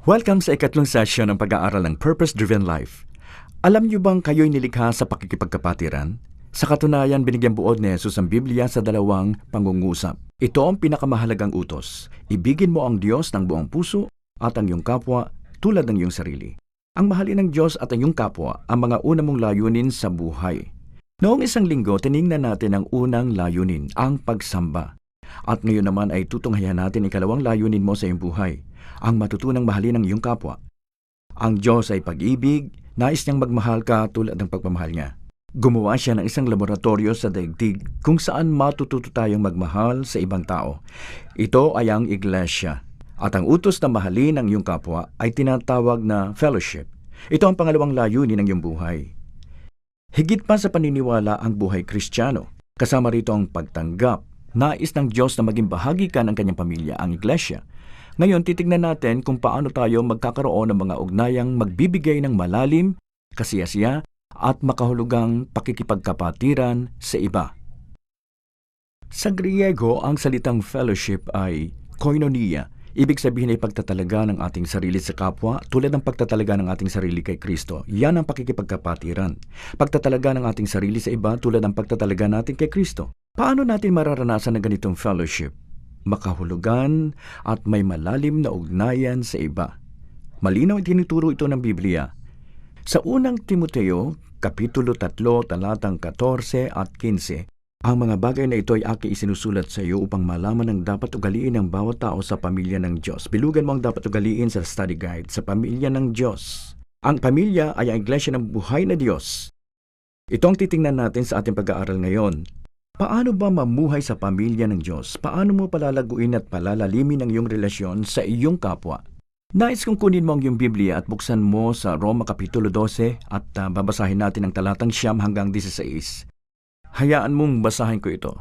Welcome sa ikatlong session ng pag-aaral ng Purpose-Driven Life. Alam niyo bang kayo'y nilikha sa pakikipagkapatiran? Sa katunayan, binigyan buod ni Jesus ang Biblia sa dalawang pangungusap. Ito ang pinakamahalagang utos. Ibigin mo ang Diyos ng buong puso at ang iyong kapwa tulad ng iyong sarili. Ang mahalin ng Diyos at ang iyong kapwa ang mga una mong layunin sa buhay. Noong isang linggo, tiningnan natin ang unang layunin, ang pagsamba. At ngayon naman ay tutunghayan natin ikalawang layunin mo sa iyong buhay, ang matutunang mahalin ng iyong kapwa. Ang Diyos ay pag-ibig, nais niyang magmahal ka tulad ng pagmamahal niya. Gumawa siya ng isang laboratorio sa daigdig kung saan matututo tayong magmahal sa ibang tao. Ito ay ang iglesia. At ang utos na mahalin ng iyong kapwa ay tinatawag na fellowship. Ito ang pangalawang layunin ng iyong buhay. Higit pa sa paniniwala ang buhay Kristiyano. Kasama rito ang pagtanggap. Nais ng Diyos na maging bahagi ka ng kanyang pamilya, ang iglesia. Ngayon, titignan natin kung paano tayo magkakaroon ng mga ugnayang magbibigay ng malalim, kasiyasiya, at makahulugang pakikipagkapatiran sa iba. Sa Griego, ang salitang fellowship ay koinonia. Ibig sabihin ay pagtatalaga ng ating sarili sa kapwa tulad ng pagtatalaga ng ating sarili kay Kristo. Yan ang pakikipagkapatiran. Pagtatalaga ng ating sarili sa iba tulad ng pagtatalaga natin kay Kristo. Paano natin mararanasan ng ganitong fellowship? Makahulugan at may malalim na ugnayan sa iba. Malinaw tinuturo ito ng Biblia. Sa unang Timoteo, Kapitulo 3, talatang 14 at 15, ang mga bagay na ito ay aking isinusulat sa iyo upang malaman ang dapat ugaliin ng bawat tao sa pamilya ng Diyos. Bilugan mo ang dapat ugaliin sa study guide sa pamilya ng Diyos. Ang pamilya ay ang iglesia ng buhay na Diyos. Ito ang titingnan natin sa ating pag-aaral ngayon. Paano ba mamuhay sa pamilya ng Diyos? Paano mo palalaguin at palalalimin ang iyong relasyon sa iyong kapwa? Nais kong kunin mo ang iyong Biblia at buksan mo sa Roma Kapitulo 12 at babasahin natin ang talatang 9 hanggang 16. Hayaan mong basahin ko ito.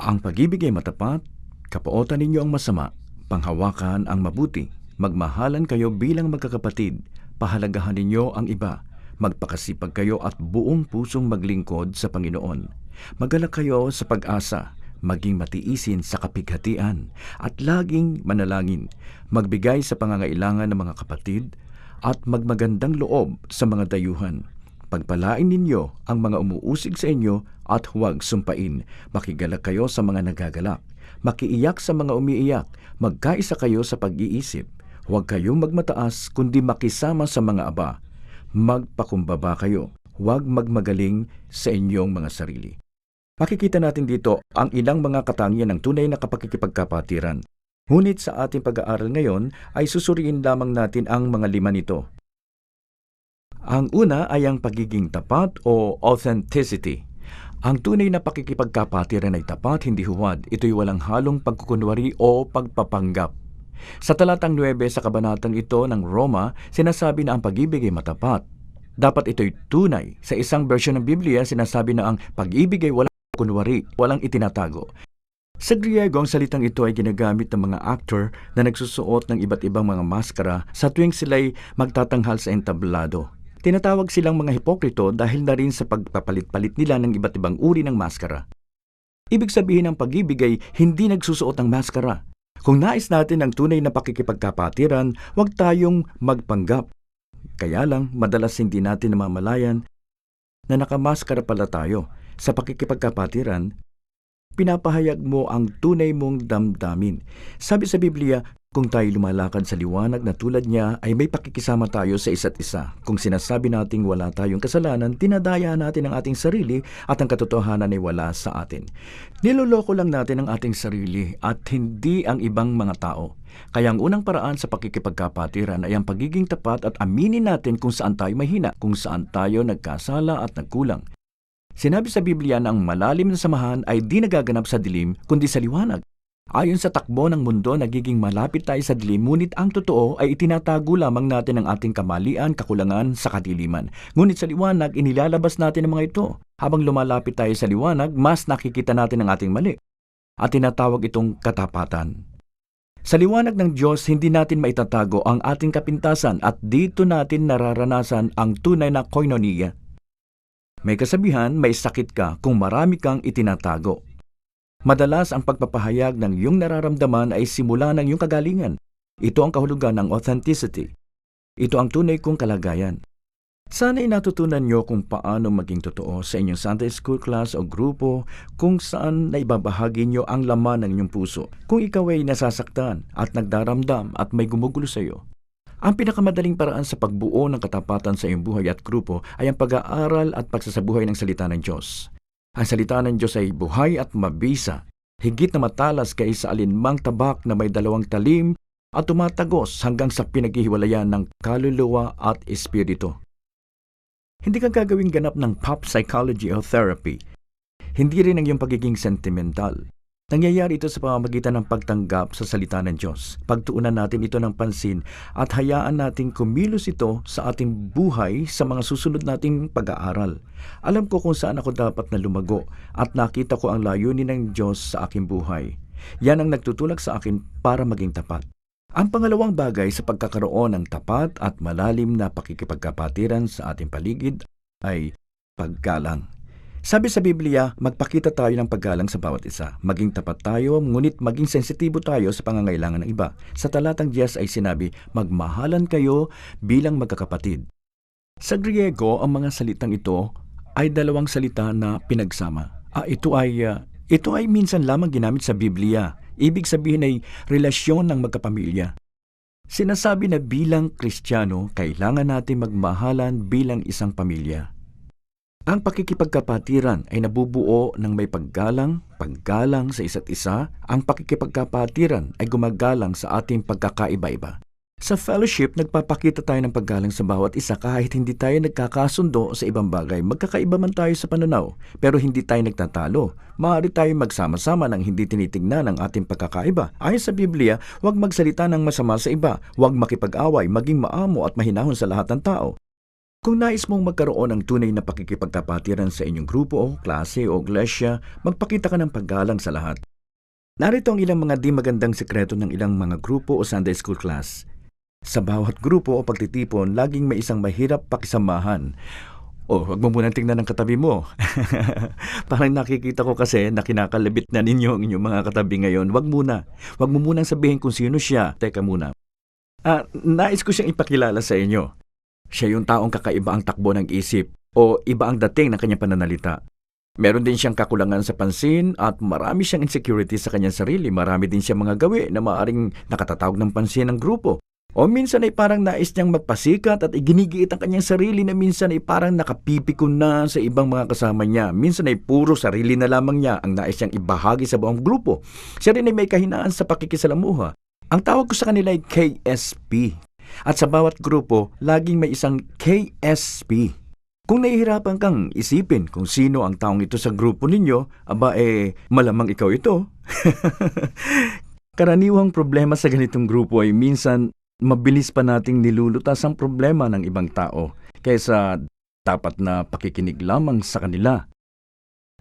Ang pag-ibig ay matapat, kapuotan ninyo ang masama, panghawakan ang mabuti, magmahalan kayo bilang magkakapatid, pahalagahan ninyo ang iba, magpakasipag kayo at buong pusong maglingkod sa Panginoon. Magalak kayo sa pag-asa, maging matiisin sa kapighatian, at laging manalangin, magbigay sa pangangailangan ng mga kapatid, at magmagandang loob sa mga dayuhan. Pagpalain ninyo ang mga umuusig sa inyo at huwag sumpain. Makigalak kayo sa mga nagagalak. Makiiyak sa mga umiiyak. Magkaisa kayo sa pag-iisip. Huwag kayong magmataas kundi makisama sa mga aba. Magpakumbaba kayo. Huwag magmagaling sa inyong mga sarili. Makikita natin dito ang ilang mga katangian ng tunay na kapakikipagkapatiran. Ngunit sa ating pag-aaral ngayon ay susuriin lamang natin ang mga 5 nito. Ang una ay ang pagiging tapat o authenticity. Ang tunay na pakikipagkapatiran ay tapat, hindi huwad. Ito'y walang halong pagkukunwari o pagpapanggap. Sa talatang 9 sa kabanatang ito ng Roma, sinasabi na ang pag-ibig ay matapat. Dapat ito'y tunay. Sa isang version ng Biblia, sinasabi na ang pag-ibig ay walang kunwari, walang itinatago. Sa Griego, ang salitang ito ay ginagamit ng mga actor na nagsusuot ng iba't ibang mga maskara sa tuwing sila'y magtatanghal sa entablado. Tinatawag silang mga hipokrito dahil na rin sa pagpapalit-palit nila ng iba't ibang uri ng maskara. Ibig sabihin ng pag-ibig ay hindi nagsusuot ng maskara. Kung nais natin ang tunay na pakikipagkapatiran, huwag tayong magpanggap. Kaya lang, madalas hindi natin namamalayan na nakamaskara pala tayo. Sa pakikipagkapatiran, pinapahayag mo ang tunay mong damdamin. Sabi sa Biblia, kung tayo lumalakad sa liwanag na tulad niya, ay may pakikisama tayo sa isa't isa. Kung sinasabi nating wala tayong kasalanan, tinadaya natin ang ating sarili at ang katotohanan ay wala sa atin. Niloloko lang natin ang ating sarili at hindi ang ibang mga tao. Kaya ang unang paraan sa pakikipagkapatiran ay ang pagiging tapat at aminin natin kung saan tayo mahina, kung saan tayo nagkasala at nagkulang. Sinabi sa Biblia na ang malalim na samahan ay di nagaganap sa dilim kundi sa liwanag. Ayon sa takbo ng mundo, nagiging malapit tayo sa dilim, ngunit ang totoo ay itinatago lamang natin ang ating kamalian, kakulangan sa kadiliman. Ngunit sa liwanag, inilalabas natin ang mga ito. Habang lumalapit tayo sa liwanag, mas nakikita natin ang ating mali. At tinatawag itong katapatan. Sa liwanag ng Diyos, hindi natin maitatago ang ating kapintasan at dito natin nararanasan ang tunay na koinonia. May kasabihan, may sakit ka kung marami kang itinatago. Madalas ang pagpapahayag ng iyong nararamdaman ay simula ng iyong kagalingan. Ito ang kahulugan ng authenticity. Ito ang tunay kong kalagayan. Sana'y natutunan nyo kung paano maging totoo sa inyong Sunday School class o grupo kung saan naibabahagi nyo ang laman ng inyong puso. Kung ikaw ay nasasaktan at nagdaramdam at may gumugulo sa iyo. Ang pinakamadaling paraan sa pagbuo ng katapatan sa iyong buhay at grupo ay ang pag-aaral at pagsasabuhay ng salita ng Diyos. Ang salita ng Diyos ay buhay at mabisa, higit na matalas kaysa alinmang tabak na may 2 talim at tumatagos hanggang sa pinaghihiwalayan ng kaluluwa at espiritu. Hindi ka gagawing ganap ng pop psychology o therapy. Hindi rin ang iyong pagiging sentimental. Nangyayari ito sa pamamagitan ng pagtanggap sa salita ng Diyos. Pagtuunan natin ito ng pansin at hayaan nating kumilos ito sa ating buhay sa mga susunod nating pag-aaral. Alam ko kung saan ako dapat na lumago at nakita ko ang layunin ng Diyos sa aking buhay. Yan ang nagtutulak sa akin para maging tapat. Ang pangalawang bagay sa pagkakaroon ng tapat at malalim na pakikipagkapatiran sa ating paligid ay paggalang. Sabi sa Biblia, magpakita tayo ng paggalang sa bawat isa. Maging tapat tayo, ngunit maging sensitibo tayo sa pangangailangan ng iba. Sa talatang 10 ay sinabi, magmahalan kayo bilang magkakapatid. Sa Griego, ang mga salitang ito ay 2 salita na pinagsama. Ito ay minsan lamang ginamit sa Biblia. Ibig sabihin ay relasyon ng magkapamilya. Sinasabi na bilang Kristiyano, kailangan natin magmahalan bilang isang pamilya. Ang pakikipagkapatiran ay nabubuo ng may paggalang sa isa't isa. Ang pakikipagkapatiran ay gumagalang sa ating pagkakaiba-iba. Sa fellowship, nagpapakita tayo ng paggalang sa bawat isa kahit hindi tayo nagkakasundo sa ibang bagay. Magkakaiba man tayo sa pananaw, pero hindi tayo nagtatalo. Maaari tayo magsama-sama nang hindi tinitingnan ang ating pagkakaiba. Ayon sa Biblia, huwag magsalita ng masama sa iba, huwag makipag-away, maging maamo at mahinahon sa lahat ng tao. Kung nais mong magkaroon ng tunay na pakikipagkapatiran sa inyong grupo o klase o iglesia, magpakita ka ng paggalang sa lahat. Narito ang ilang mga di magandang sekreto ng ilang mga grupo o Sunday School class. Sa bawat grupo o pagtitipon, laging may isang mahirap pakisamahan. Huwag mo munang tingnan ng katabi mo. Parang nakikita ko kasi na kinakalabit na ninyo ang inyong mga katabi ngayon. Huwag mo munang sabihin kung sino siya. Teka muna. Nais ko siyang ipakilala sa inyo. Siya yung taong kakaiba ang takbo ng isip o iba ang dating ng kanyang pananalita. Meron din siyang kakulangan sa pansin at marami siyang insecurity sa kanyang sarili. Marami din siyang mga gawi na maaaring nakatatawag ng pansin ng grupo. O minsan ay parang nais niyang magpasikat at iginigiit ang kanyang sarili na minsan ay parang nakapipikon na sa ibang mga kasama niya. Minsan ay puro sarili na lamang niya ang nais niyang ibahagi sa buong grupo. Siya rin ay may kahinaan sa pakikisalamuha. Ang tawag ko sa kanila ay KSP. At sa bawat grupo, laging may isang KSP. Kung nahihirapan kang isipin kung sino ang taong ito sa grupo ninyo, malamang ikaw ito. Karaniwang problema sa ganitong grupo ay minsan mabilis pa nating nilulutas ang problema ng ibang tao kaysa dapat na pakikinig lamang sa kanila.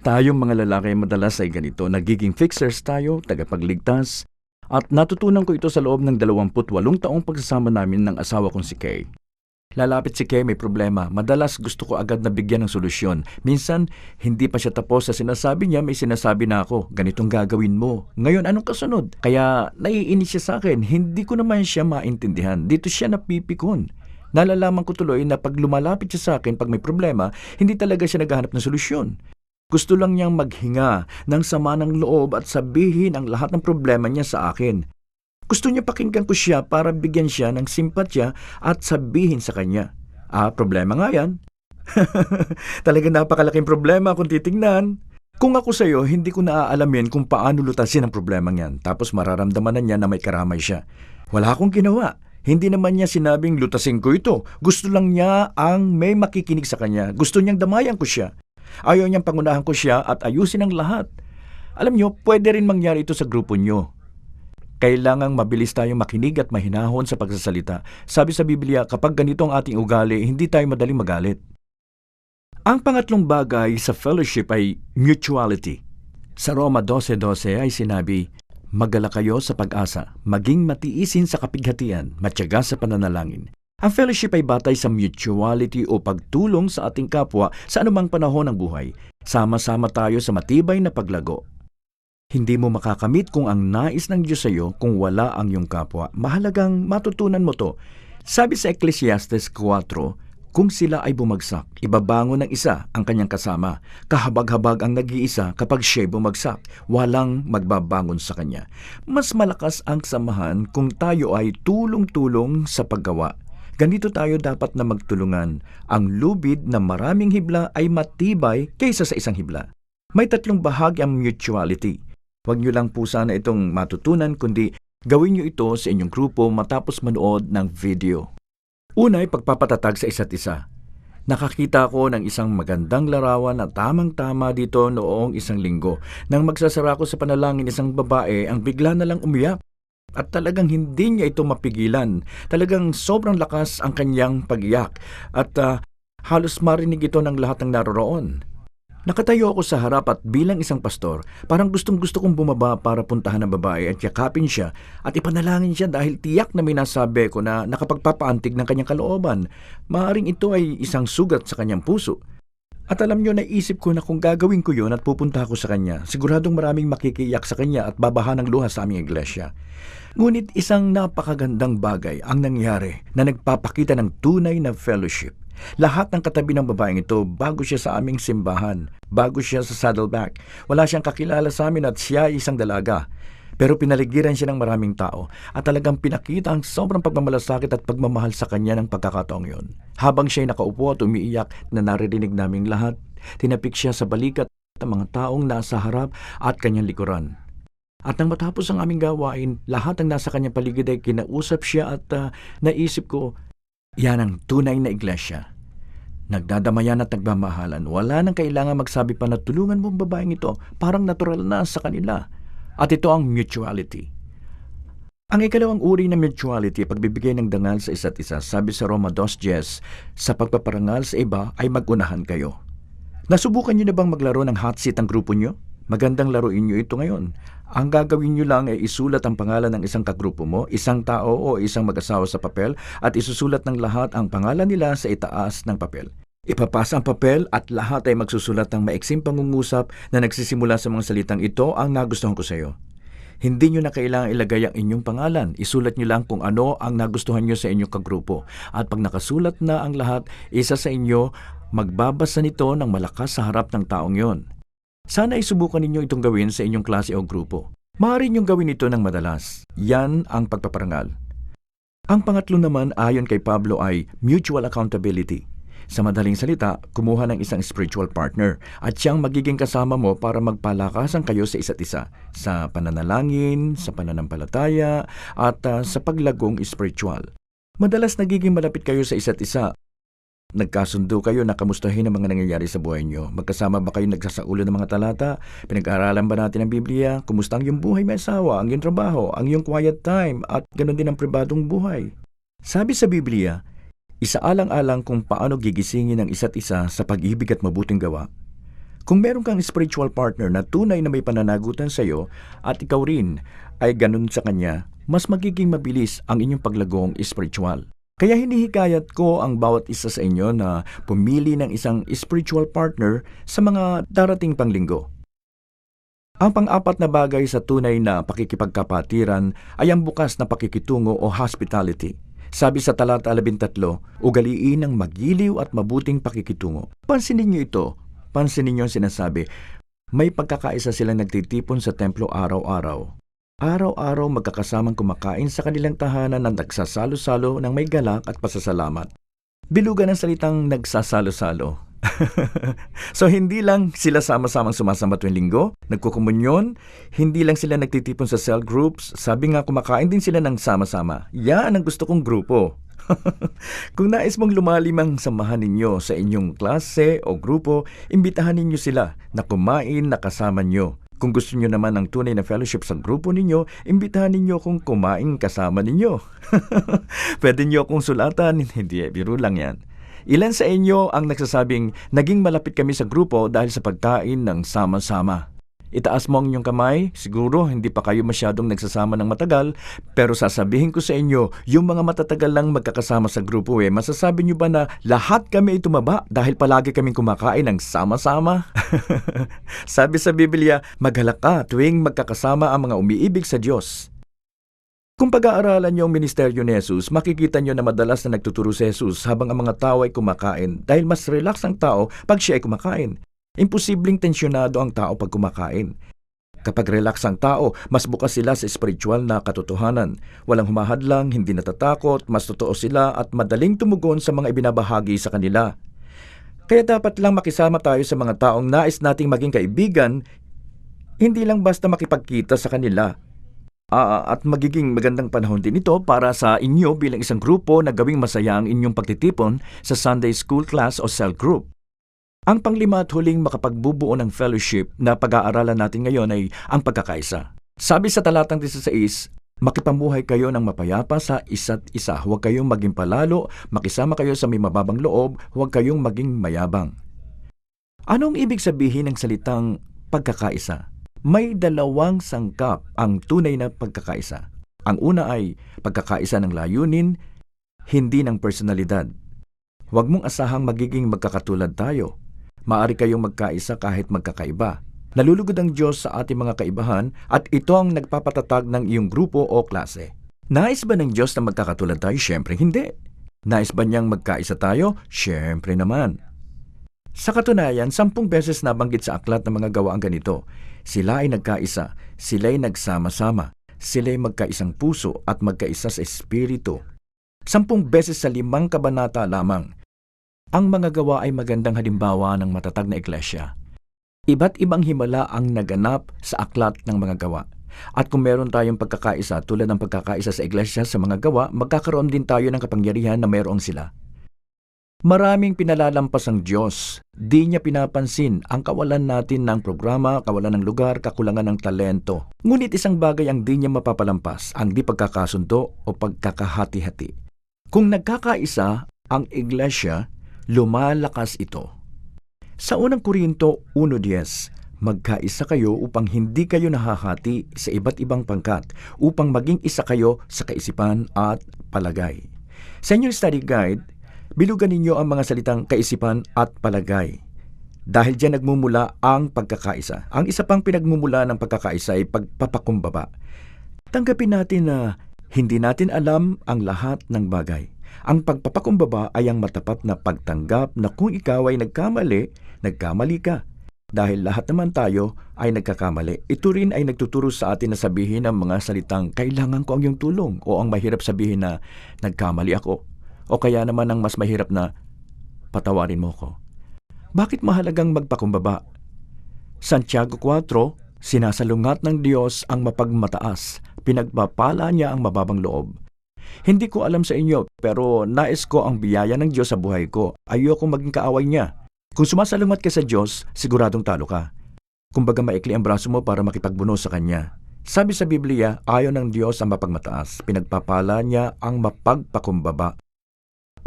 Tayong mga lalaki madalas ay ganito, nagiging fixers tayo, tagapagligtas, at natutunan ko ito sa loob ng 28 taong pagsasama namin ng asawa kong si Kay. Lalapit si Kay, may problema. Madalas gusto ko agad na bigyan ng solusyon. Minsan, hindi pa siya tapos sa sinasabi niya, may sinasabi na ako, ganitong gagawin mo. Ngayon, anong kasunod? Kaya naiinis siya sa akin. Hindi ko naman siya maintindihan. Dito siya napipikon. Nalalaman ko tuloy na pag lumalapit siya sa akin, pag may problema, hindi talaga siya naghahanap ng solusyon. Gusto lang niyang maghinga ng sama ng loob at sabihin ang lahat ng problema niya sa akin. Gusto niya pakinggan ko siya para bigyan siya ng simpatya at sabihin sa kanya, problema nga yan. Talagang napakalaking problema kung titingnan. Kung ako sa'yo, hindi ko naaalamin kung paano lutasin ang problemang yan. Tapos mararamdaman na niya na may karamay siya. Wala akong ginawa. Hindi naman niya sinabing lutasin ko ito. Gusto lang niya ang may makikinig sa kanya. Gusto niyang damayan ko siya. Ayaw niyang pangunahan ko siya at ayusin ang lahat. Alam niyo, pwede rin mangyari ito sa grupo niyo. Kailangang mabilis tayong makinig at mahinahon sa pagsasalita. Sabi sa Biblia, kapag ganito ang ating ugali, hindi tayo madaling magalit. Ang pangatlong bagay sa fellowship ay mutuality. Sa Roma 12:12 ay sinabi, magala kayo sa pag-asa, maging matiisin sa kapighatian, matyaga sa pananalangin. Ang fellowship ay batay sa mutuality o pagtulong sa ating kapwa sa anumang panahon ng buhay. Sama-sama tayo sa matibay na paglago. Hindi mo makakamit kung ang nais ng Diyos sa iyo kung wala ang iyong kapwa. Mahalagang matutunan mo to. Sabi sa Ecclesiastes 4, kung sila ay bumagsak, ibabangon ng isa ang kanyang kasama. Kahabag-habag ang nag-iisa kapag siya'y bumagsak. Walang magbabangon sa kanya. Mas malakas ang samahan kung tayo ay tulong-tulong sa paggawa. Ganito tayo dapat na magtulungan. Ang lubid na maraming hibla ay matibay kaysa sa isang hibla. May 3 bahagi ang mutuality. Huwag niyo lang po sana itong matutunan, kundi gawin niyo ito sa inyong grupo matapos manood ng video. Una ay pagpapatatag sa isa't isa. Nakakita ko ng isang magandang larawan na tamang-tama dito noong isang linggo. Nang magsasara ko sa panalangin, isang babae ang bigla na lang umiyak. At talagang hindi niya ito mapigilan. Talagang sobrang lakas ang kanyang pag-iyak. At halos marinig ito ng lahat ng naroroon. Nakatayo ako sa harap at bilang isang pastor, parang gustong-gusto kong bumaba para puntahan ang babae at yakapin siya at ipanalangin siya dahil tiyak na may nasabi ko na nakapagpapaantig ng kanyang kalooban. Maaring ito ay isang sugat sa kanyang puso. At alam niyo, naisip ko na kung gagawin ko yun at pupunta ako sa kanya, siguradong maraming makikiyak sa kanya at babaha ng luha sa aming iglesia. Ngunit isang napakagandang bagay ang nangyari na nagpapakita ng tunay na fellowship. Lahat ng katabi ng babaeng ito bago siya sa aming simbahan, bago siya sa Saddleback. Wala siyang kakilala sa amin at siya ay isang dalaga. Pero pinaligiran siya ng maraming tao at talagang pinakita ang sobrang pagmamalasakit at pagmamahal sa kanya ng pagkakataong yun. Habang siya'y nakaupo at umiiyak na naririnig naming lahat, tinapik siya sa balikat ng mga taong nasa harap at kanyang likuran. At nang matapos ang aming gawain, lahat ng nasa kanyang paligid ay kinausap siya at naisip ko, yan ang tunay na iglesia. Nagdadamayan at nagmamahalan. Wala nang kailangan magsabi pa na tulungan mo ang babaeng ito. Parang natural na sa kanila. At ito ang mutuality. Ang ikalawang uri ng mutuality, pagbibigay ng dangal sa isa't isa. Sabi sa Roma 2:10, sa pagpaparangal sa iba ay mag-unahan kayo. Nasubukan niyo na bang maglaro ng hot seat ang grupo niyo? Magandang laruin niyo ito ngayon. Ang gagawin niyo lang ay isulat ang pangalan ng isang kagrupo mo, isang tao o isang mag-asawa sa papel at isusulat ng lahat ang pangalan nila sa itaas ng papel. Ipapasa ang papel at lahat ay magsusulat ng maiksing pangungusap na nagsisimula sa mga salitang ito ang nagustuhan ko sa iyo. Hindi niyo na kailangang ilagay ang inyong pangalan. Isulat niyo lang kung ano ang nagustuhan niyo sa inyong kagrupo. At pag nakasulat na ang lahat, isa sa inyo magbabasa nito ng malakas sa harap ng taong yon. Sana isubukan ninyo itong gawin sa inyong klase o grupo. Maaari niyong gawin ito ng madalas. Yan ang pagpaparangal. Ang pangatlo naman ayon kay Pablo ay mutual accountability. Sa madaling salita, kumuha ng isang spiritual partner at siyang magiging kasama mo para magpalakasan kayo sa isa't isa sa pananalangin, sa pananampalataya at sa paglagong spiritual. Madalas nagiging malapit kayo sa isa't isa. Nagkasundo kayo na kamustahin ang mga nangyayari sa buhay nyo. Magkasama ba kayo nagsasaulo ng mga talata? Pinag-aaralan ba natin ang Biblia? Kumusta ang iyong buhay may asawa, ang iyong trabaho, ang iyong quiet time, at ganoon din ang pribadong buhay? Sabi sa Biblia, isaalang-alang kung paano gigisingin ang isa't isa sa pag-ibig at mabuting gawa. Kung meron kang spiritual partner na tunay na may pananagutan sa iyo at ikaw rin ay ganun sa kanya, mas magiging mabilis ang inyong paglagong spiritual. Kaya hinihikayat ko ang bawat isa sa inyo na pumili ng isang spiritual partner sa mga darating pang linggo. Ang pang-apat na bagay sa tunay na pakikipagkapatiran ay ang bukas na pakikitungo o hospitality. Sabi sa talata 13, ugaliin ang magiliw at mabuting pakikitungo. Pansinin niyo ito. Pansinin niyo ang sinasabi. May pagkakaisa silang nagtitipon sa templo araw-araw. Araw-araw magkakasamang kumakain sa kanilang tahanan ng nagsasalo-salo ng may galak at pasasalamat. Bilugan ang salitang nagsasalo-salo. So hindi lang sila sama-samang sumasamba tuwing linggo, nagkukumunyon, hindi lang sila nagtitipon sa cell groups, sabi nga kumakain din sila ng sama-sama. Yan ang gusto kong grupo. Kung nais mong lumalim ang samahan ninyo sa inyong klase o grupo, imbitahan ninyo sila na kumain na kasama nyo. Kung gusto niyo naman ng tunay na fellowship sa grupo ninyo, imbitahan ninyo kung kumain kasama ninyo. Pwede niyo akong sulatan, hindi biro lang yan. Ilan sa inyo ang nagsasabing, naging malapit kami sa grupo dahil sa pagkain ng sama-sama? Itaas mo ang inyong kamay, siguro hindi pa kayo masyadong nagsasama ng matagal, pero sasabihin ko sa inyo, yung mga matatagal lang magkakasama sa grupo masasabi nyo ba na lahat kami ay tumaba dahil palagi kaming kumakain ng sama-sama? Sabi sa Biblia, maghalak ka tuwing magkakasama ang mga umiibig sa Diyos. Kung pag-aaralan niyo ang ministeryo ni Jesus, makikita niyo na madalas na nagtuturo si Jesus habang ang mga tao ay kumakain dahil mas relax ang tao pag siya ay kumakain. Imposibleng tensyonado ang tao pag kumakain. Kapag relax ang tao, mas bukas sila sa espiritual na katotohanan. Walang humahadlang, hindi natatakot, mas totoo sila at madaling tumugon sa mga ibinabahagi sa kanila. Kaya dapat lang makisama tayo sa mga taong nais nating maging kaibigan, hindi lang basta makipagkita sa kanila. At magiging magandang panahon din ito para sa inyo bilang isang grupo na gawing masaya ang inyong pagtitipon sa Sunday School class o cell group. Ang panglima at huling makapagbubuo ng fellowship na pag-aaralan natin ngayon ay ang pagkakaisa. Sabi sa talatang 16, makipamuhay kayo ng mapayapa sa isa't isa. Huwag kayong maging palalo, makisama kayo sa may mababang loob, huwag kayong maging mayabang. Anong ibig sabihin ng salitang pagkakaisa? May dalawang sangkap ang tunay na pagkakaisa. Ang una ay pagkakaisa ng layunin, hindi ng personalidad. Huwag mong asahang magiging magkakatulad tayo. Maari kayong magkaisa kahit magkakaiba. Nalulugod ang Diyos sa ating mga kaibahan at ito ang nagpapatatag ng iyong grupo o klase. Nais ba ng Diyos na magkakatulad tayo? Siyempre hindi. Nais ba niyang magkaisa tayo? Siyempre naman. Sa katunayan, 10 beses nabanggit sa aklat ng mga gawa ang ganito. Sila ay nagkaisa, sila ay nagsama-sama, sila ay magkaisang puso at magkaisa sa espiritu. 10 beses sa 5 kabanata lamang. Ang mga gawa ay magandang halimbawa ng matatag na iglesia. Iba't ibang himala ang naganap sa aklat ng mga gawa. At kung meron tayong pagkakaisa tulad ng pagkakaisa sa iglesia sa mga gawa, magkakaroon din tayo ng kapangyarihan na mayroong sila. Maraming pinalalampas ang Diyos. Di niya pinapansin ang kawalan natin ng programa, kawalan ng lugar, kakulangan ng talento. Ngunit isang bagay ang di niya mapapalampas, ang di pagkakasundo o pagkakahati-hati. Kung nagkakaisa ang iglesia, lumalakas ito. Sa unang Korinto 1:10, magkaisa kayo upang hindi kayo nahahati sa iba't ibang pangkat, upang maging isa kayo sa kaisipan at palagay. Sa inyong study guide, bilugan ninyo ang mga salitang kaisipan at palagay. Dahil diyan nagmumula ang pagkakaisa. Ang isa pang pinagmumula ng pagkakaisa ay pagpapakumbaba. Tanggapin natin na hindi natin alam ang lahat ng bagay. Ang pagpapakumbaba ay ang matapat na pagtanggap na kung ikaw ay nagkamali ka. Dahil lahat naman tayo ay nagkakamali. Ito rin ay nagtuturo sa atin na sabihin ang mga salitang kailangan ko ang iyong tulong o ang mahirap sabihin na nagkamali ako. O kaya naman ang mas mahirap na patawarin mo ko. Bakit mahalagang magpakumbaba? Santiago 4, sinasalungat ng Diyos ang mapagmataas, pinagpapala niya ang mababang loob. Hindi ko alam sa inyo, pero nais ko ang biyaya ng Diyos sa buhay ko. Ayoko maging kaaway niya. Kung sumasalungat ka sa Diyos, siguradong talo ka. Kumbaga maikli ang braso mo para makipagbuno sa Kanya. Sabi sa Biblia, ayaw ng Diyos ang mapagmataas, pinagpapala niya ang mapagpakumbaba.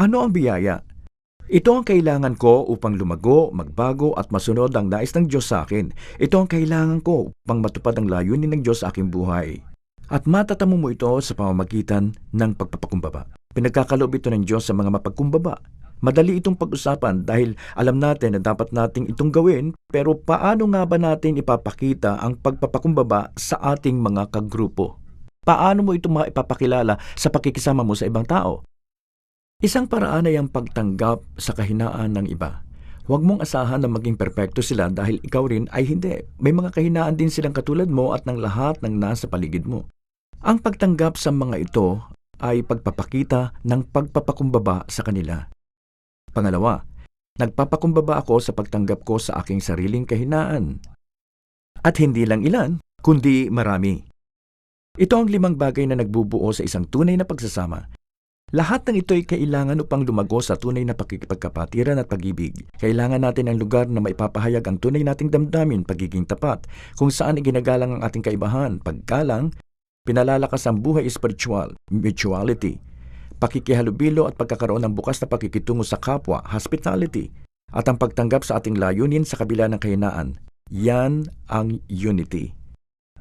Ano ang biyaya? Ito ang kailangan ko upang lumago, magbago at masunod ang nais ng Diyos sa akin. Ito ang kailangan ko upang matupad ang layunin ng Diyos sa aking buhay. At matatamo mo ito sa pamamagitan ng pagpapakumbaba. Pinagkakaloob ito ng Diyos sa mga mapagkumbaba. Madali itong pag-usapan dahil alam natin na dapat nating itong gawin, pero paano nga ba natin ipapakita ang pagpapakumbaba sa ating mga kagrupo? Paano mo ito maipapakilala sa pakikisama mo sa ibang tao? Isang paraan ay ang pagtanggap sa kahinaan ng iba. Huwag mong asahan na maging perpekto sila dahil ikaw rin ay hindi. May mga kahinaan din silang katulad mo at ng lahat ng nasa paligid mo. Ang pagtanggap sa mga ito ay pagpapakita ng pagpapakumbaba sa kanila. Pangalawa, nagpapakumbaba ako sa pagtanggap ko sa aking sariling kahinaan. At hindi lang ilan, kundi marami. Ito ang 5 bagay na nagbubuo sa isang tunay na pagsasama. Lahat ng ito ay kailangan upang lumago sa tunay na pakikipagkapatiran at pag-ibig. Kailangan natin ang lugar na maipapahayag ang tunay nating damdamin, pagiging tapat, kung saan iginagalang ang ating kaibahan, paggalang, pinalalakas ang buhay espiritual, mutuality, pakikihalubilo at pagkakaroon ng bukas na pakikitungo sa kapwa, hospitality, at ang pagtanggap sa ating layunin sa kabila ng kahinaan, Yan ang unity.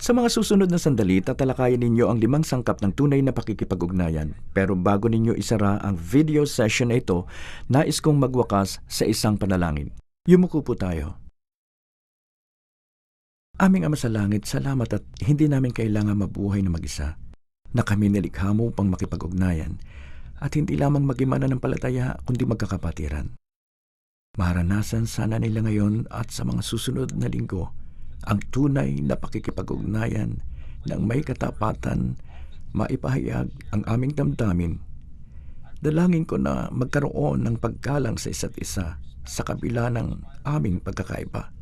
Sa mga susunod na sandali, tatalakayin ninyo ang 5 sangkap ng tunay na pakikipag-ugnayan. Pero bago ninyo isara ang video session na ito, nais kong magwakas sa isang panalangin. Yumuko po tayo. Aming Ama sa Langit, salamat at hindi namin kailangan mabuhay na mag-isa, na kami nilikha mo upang makipag-ugnayan at hindi lamang maging mananampalataya kundi magkakapatiran. Maranasan sana nila ngayon at sa mga susunod na linggo ang tunay na pakikipag-ugnayan ng may katapatan, maipahayag ang aming damdamin. Dalangin ko na magkaroon ng paggalang sa isa't isa sa kabila ng aming pagkakaiba.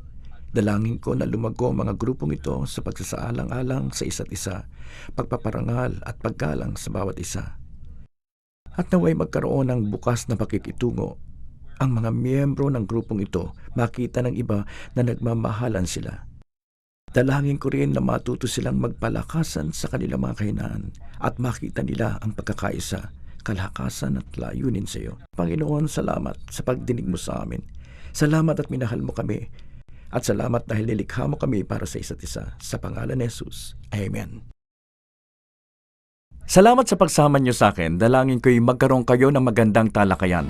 Dalangin ko na lumago mga grupong ito sa pagsasaalang-alang sa isa't isa, pagpaparangal at paggalang sa bawat isa. At naway magkaroon ng bukas na pakikitungo ang mga miyembro ng grupong ito makita ng iba na nagmamahalan sila. Dalangin ko rin na matuto silang magpalakasan sa kanilang mga kahinaan at makita nila ang pagkakaisa, kalakasan at layunin sa iyo. Panginoon, salamat sa pagdinig mo sa amin. Salamat at minahal mo kami. At salamat dahil nilikha mo kami para sa isa't isa. Sa pangalan ni Jesus. Amen. Salamat sa pagsama niyo sa akin. Dalangin ko'y magkaroon kayo ng magandang talakayan.